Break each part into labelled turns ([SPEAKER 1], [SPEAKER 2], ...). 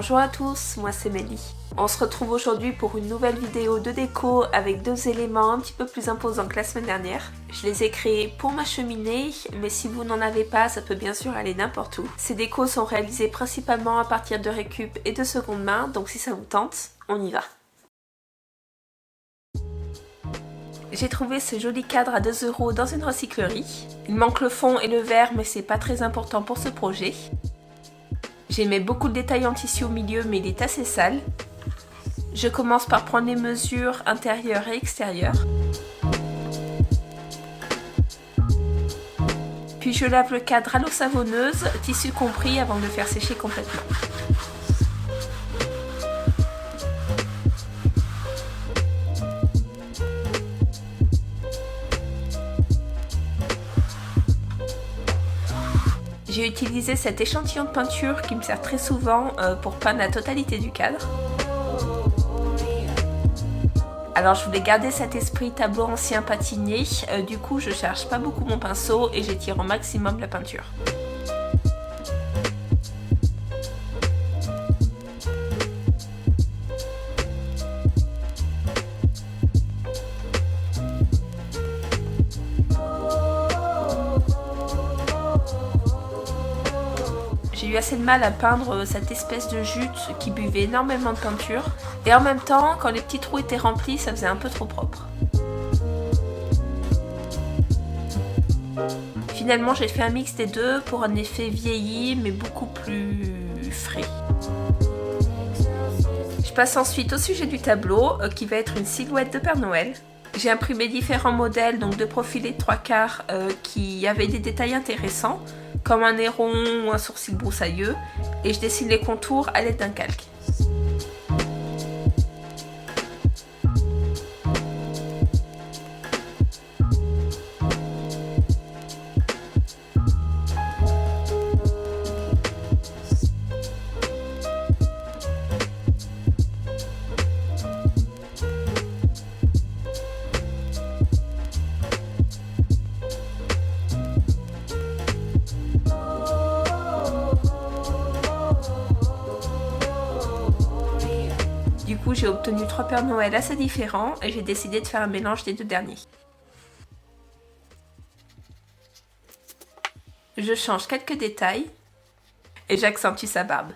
[SPEAKER 1] Bonjour à tous, moi c'est Mélie. On se retrouve aujourd'hui pour une nouvelle vidéo de déco avec deux éléments un petit peu plus imposants que la semaine dernière. Je les ai créés pour ma cheminée, mais si vous n'en avez pas, ça peut bien sûr aller n'importe où. Ces décos sont réalisés principalement à partir de récup et de seconde main, donc si ça vous tente, on y va. J'ai trouvé ce joli cadre à 2 € dans une recyclerie. Il manque le fond et le verre, mais c'est pas très important pour ce projet. J'aimais beaucoup le détail en tissu au milieu, mais il est assez sale. Je commence par prendre les mesures intérieures et extérieures. Puis je lave le cadre à l'eau savonneuse, tissu compris, avant de le faire sécher complètement. J'ai utilisé cet échantillon de peinture qui me sert très souvent pour peindre la totalité du cadre. Alors je voulais garder cet esprit tableau ancien patiné, du coup je charge pas beaucoup mon pinceau et j'étire au maximum la peinture. J'ai eu assez de mal à peindre cette espèce de jute qui buvait énormément de peinture. Et en même temps, quand les petits trous étaient remplis, ça faisait un peu trop propre. Finalement, j'ai fait un mix des deux pour un effet vieilli, mais beaucoup plus frais. Je passe ensuite au sujet du tableau, qui va être une silhouette de Père Noël. J'ai imprimé différents modèles, donc de profilés de 3/4 qui avaient des détails intéressants, comme un nez rond ou un sourcil broussailleux, et je dessine les contours à l'aide d'un calque. Du coup, j'ai obtenu 3 Pères Noël assez différents et j'ai décidé de faire un mélange des deux derniers. Je change quelques détails et j'accentue sa barbe.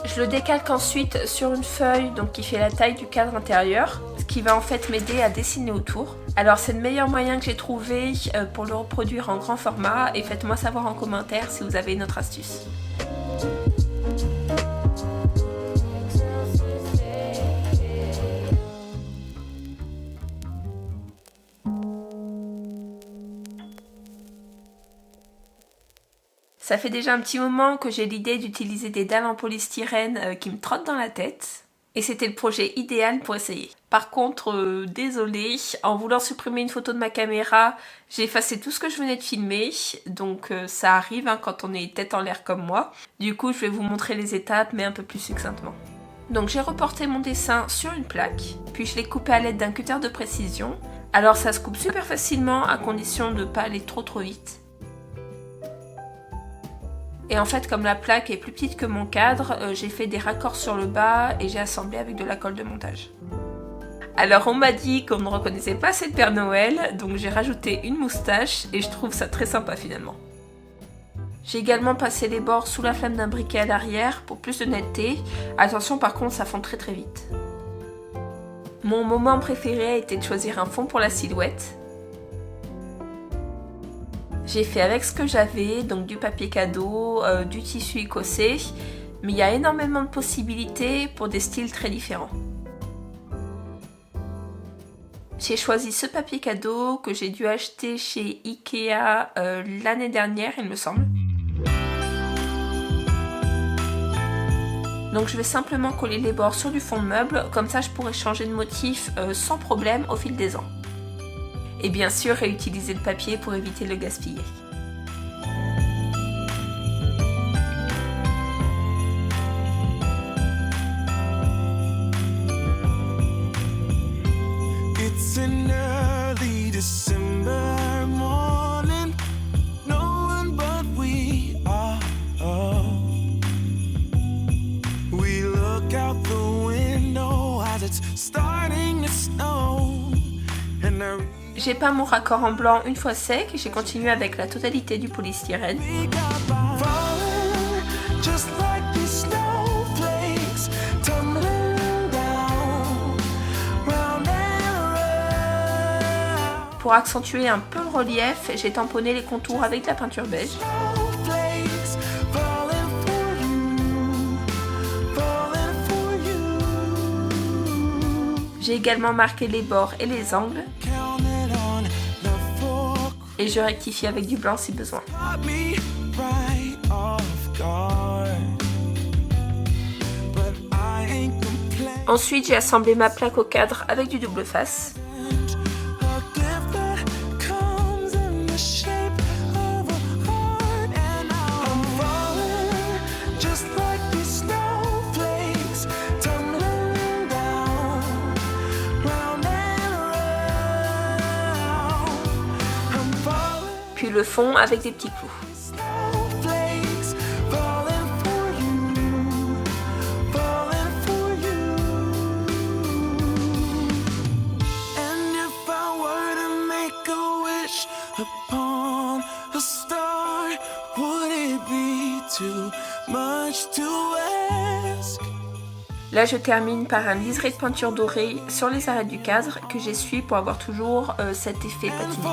[SPEAKER 1] Je le décalque ensuite sur une feuille donc qui fait la taille du cadre intérieur, ce qui va en fait m'aider à dessiner autour. Alors c'est le meilleur moyen que j'ai trouvé pour le reproduire en grand format et faites-moi savoir en commentaire si vous avez une autre astuce. Ça fait déjà un petit moment que j'ai l'idée d'utiliser des dalles en polystyrène qui me trottent dans la tête. Et c'était le projet idéal pour essayer. Par contre, désolée, en voulant supprimer une photo de ma caméra, j'ai effacé tout ce que je venais de filmer. Donc ça arrive quand on est tête en l'air comme moi. Du coup, je vais vous montrer les étapes, mais un peu plus succinctement. Donc j'ai reporté mon dessin sur une plaque, puis je l'ai coupé à l'aide d'un cutter de précision. Alors ça se coupe super facilement à condition de ne pas aller trop vite. Et en fait, comme la plaque est plus petite que mon cadre, j'ai fait des raccords sur le bas et j'ai assemblé avec de la colle de montage. Alors on m'a dit qu'on ne reconnaissait pas assez le Père Noël, donc j'ai rajouté une moustache et je trouve ça très sympa finalement. J'ai également passé les bords sous la flamme d'un briquet à l'arrière pour plus de netteté. Attention par contre, ça fond très vite. Mon moment préféré a été de choisir un fond pour la silhouette. J'ai fait avec ce que j'avais, donc du papier cadeau, du tissu écossais, mais il y a énormément de possibilités pour des styles très différents. J'ai choisi ce papier cadeau que j'ai dû acheter chez Ikea l'année dernière, il me semble. Donc je vais simplement coller les bords sur du fond de meuble, comme ça je pourrai changer de motif sans problème au fil des ans. Et bien sûr réutiliser le papier pour éviter le gaspiller.
[SPEAKER 2] It's an early December morning. No one but we are. We look out the window as it's starting to snow. And
[SPEAKER 1] j'ai peint mon raccord en blanc une fois sec et j'ai continué avec la totalité du polystyrène. Pour accentuer un peu le relief, j'ai tamponné les contours avec de la peinture beige. J'ai également marqué les bords et les angles. Et je rectifie avec du blanc si besoin. Ensuite, j'ai assemblé ma plaque au cadre avec du double face. Puis le fond avec des petits clous. Là, je termine par un liseré de peinture dorée sur les arêtes du cadre que j'essuie pour avoir toujours cet effet patiné.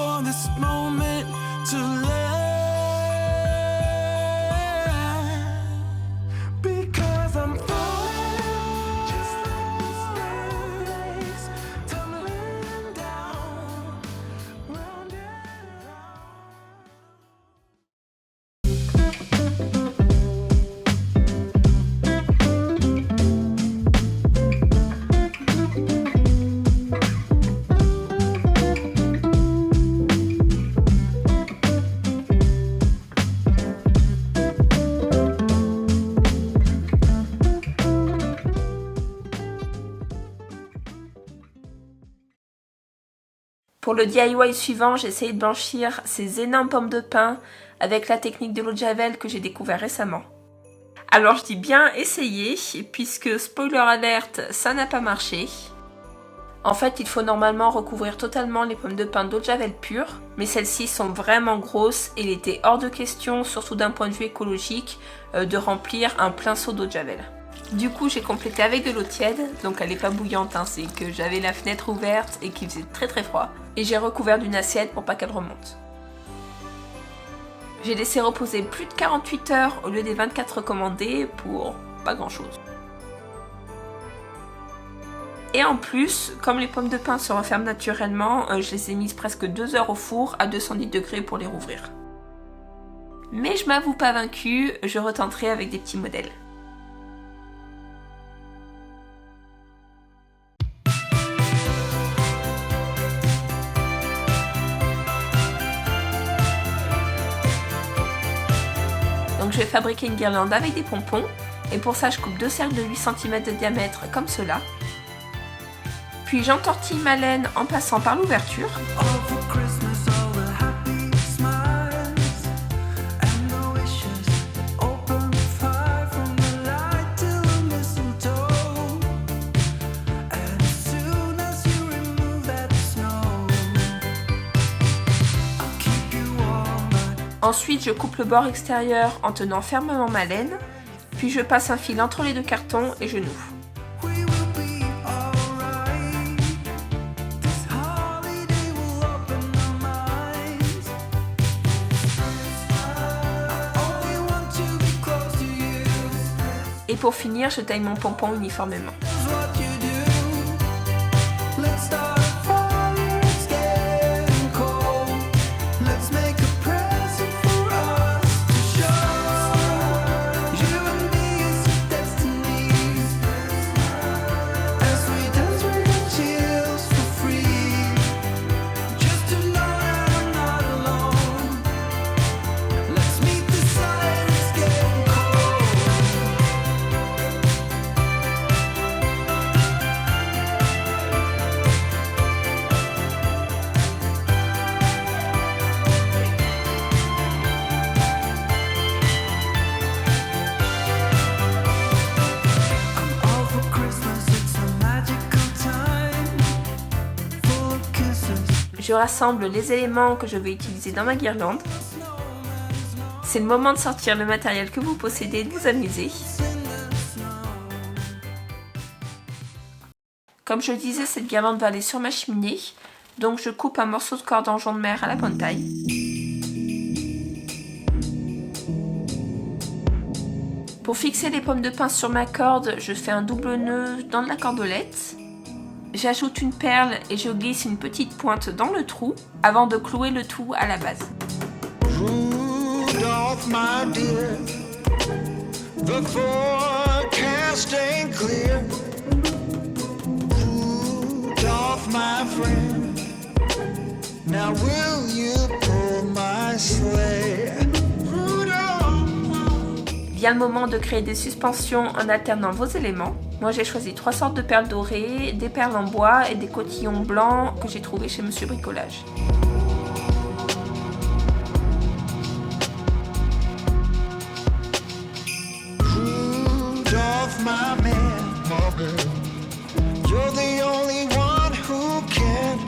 [SPEAKER 1] Pour le DIY suivant, j'ai essayé de blanchir ces énormes pommes de pin avec la technique de l'eau de javel que j'ai découvert récemment. Alors je dis bien essayer, puisque spoiler alert, ça n'a pas marché. En fait, il faut normalement recouvrir totalement les pommes de pin d'eau de javel pure, mais celles-ci sont vraiment grosses et il était hors de question, surtout d'un point de vue écologique, de remplir un plein seau d'eau de javel. Du coup, j'ai complété avec de l'eau tiède, donc elle n'est pas bouillante, hein, c'est que j'avais la fenêtre ouverte et qu'il faisait très très froid. Et j'ai recouvert d'une assiette pour pas qu'elle remonte. J'ai laissé reposer plus de 48 heures au lieu des 24 recommandés pour pas grand chose. Et en plus, comme les pommes de pin se referment naturellement, je les ai mises presque 2 heures au four à 210 degrés pour les rouvrir. Mais je m'avoue pas vaincue, je retenterai avec des petits modèles. Donc je vais fabriquer une guirlande avec des pompons et pour ça je coupe 2 cercles de 8 cm de diamètre comme cela. Puis j'entortille ma laine en passant par l'ouverture. Ensuite, je coupe le bord extérieur en tenant fermement ma laine, puis je passe un fil entre les deux cartons et je noue. Et pour finir, je taille mon pompon uniformément. Je rassemble les éléments que je vais utiliser dans ma guirlande. C'est le moment de sortir le matériel que vous possédez et de vous amuser. Comme je disais, cette guirlande va aller sur ma cheminée. Donc je coupe un morceau de corde en jonc de mer à la bonne taille. Pour fixer les pommes de pin sur ma corde, je fais un double nœud dans de la cordelette. J'ajoute une perle et je glisse une petite pointe dans le trou avant de clouer le tout à la base.
[SPEAKER 2] Rudolph, my dear, the forecast ain't clear. Rudolph, my friend, now will you pull my sleigh?
[SPEAKER 1] Vient le moment de créer des suspensions en alternant vos éléments. Moi j'ai choisi 3 sortes de perles dorées, des perles en bois et des cotillons blancs que j'ai trouvés chez Monsieur Bricolage.
[SPEAKER 2] Rudolph, my man, you're the only one who can.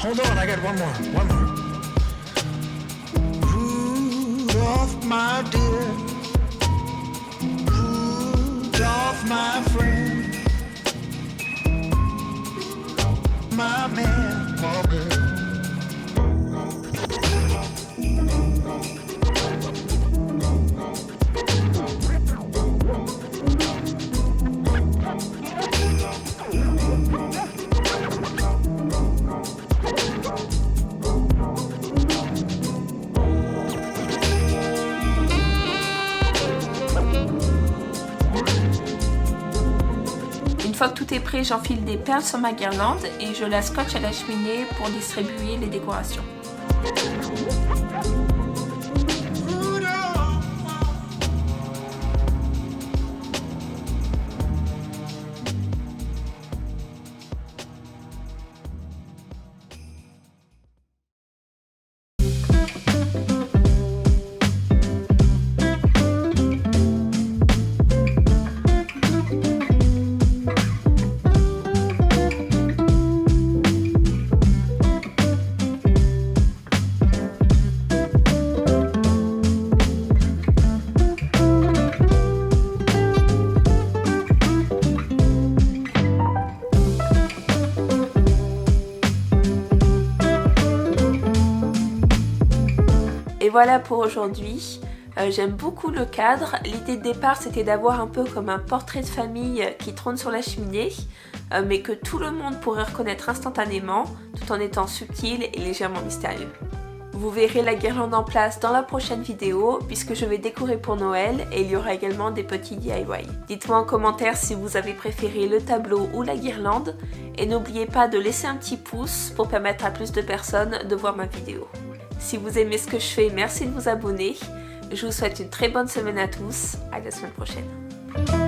[SPEAKER 2] Hold on, I got one more. Rudolph, my dear, Rudolph, my friend, my man, my man.
[SPEAKER 1] Une fois que tout est prêt, j'enfile des perles sur ma guirlande et je la scotche à la cheminée pour distribuer les décorations. Et voilà pour aujourd'hui. J'aime beaucoup le cadre. L'idée de départ c'était d'avoir un peu comme un portrait de famille qui trône sur la cheminée, mais que tout le monde pourrait reconnaître instantanément tout en étant subtil et légèrement mystérieux. Vous verrez la guirlande en place dans la prochaine vidéo puisque je vais décorer pour Noël et il y aura également des petits DIY. Dites-moi en commentaire si vous avez préféré le tableau ou la guirlande et n'oubliez pas de laisser un petit pouce pour permettre à plus de personnes de voir ma vidéo. Si vous aimez ce que je fais, merci de vous abonner. Je vous souhaite une très bonne semaine à tous. À la semaine prochaine.